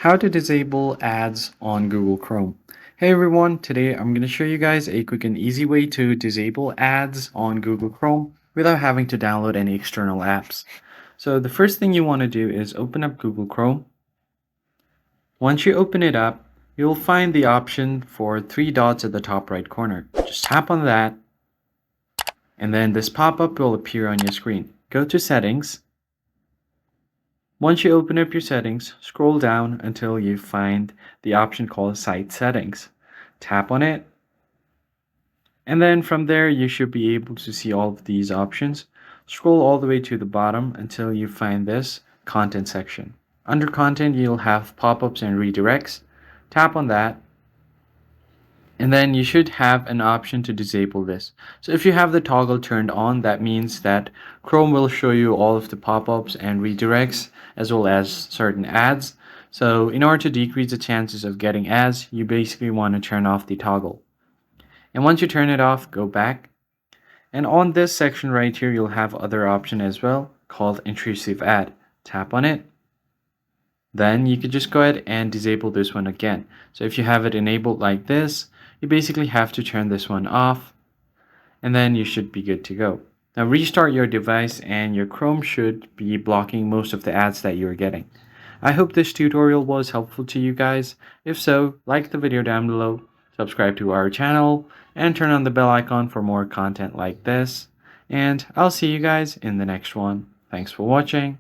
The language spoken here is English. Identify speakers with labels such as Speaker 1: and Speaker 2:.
Speaker 1: How to disable ads on Google Chrome. Hey everyone, today I'm going to show you guys a quick and easy way to disable ads on Google Chrome without having to download any external apps. So the first thing you want to do is open up Google Chrome. Once you open it up, you'll find the option for three dots at the top right corner. Just tap on that, and then this pop-up will appear on your screen. Go to Settings. Once you open up your settings, scroll down until you find the option called Site Settings. Tap on it, and then from there you should be able to see all of these options. Scroll all the way to the bottom until you find this Content section. Under Content, you'll have pop-ups and redirects. Tap on that, and then you should have an option to disable this. So if you have the toggle turned on, that means that Chrome will show you all of the pop-ups and redirects as well as certain ads. So in order to decrease the chances of getting ads, you basically want to turn off the toggle. And once you turn it off, go back. And on this section right here, you'll have other option as well called intrusive ad. Tap on it. Then you could just go ahead and disable this one again. So if you have it enabled like this, you basically have to turn this one off, and then you should be good to go. Now restart your device and your Chrome should be blocking most of the ads that you're getting. I hope this tutorial was helpful to you guys. If so, like the video down below, subscribe to our channel, and turn on the bell icon for more content like this. And I'll see you guys in the next one. Thanks for watching.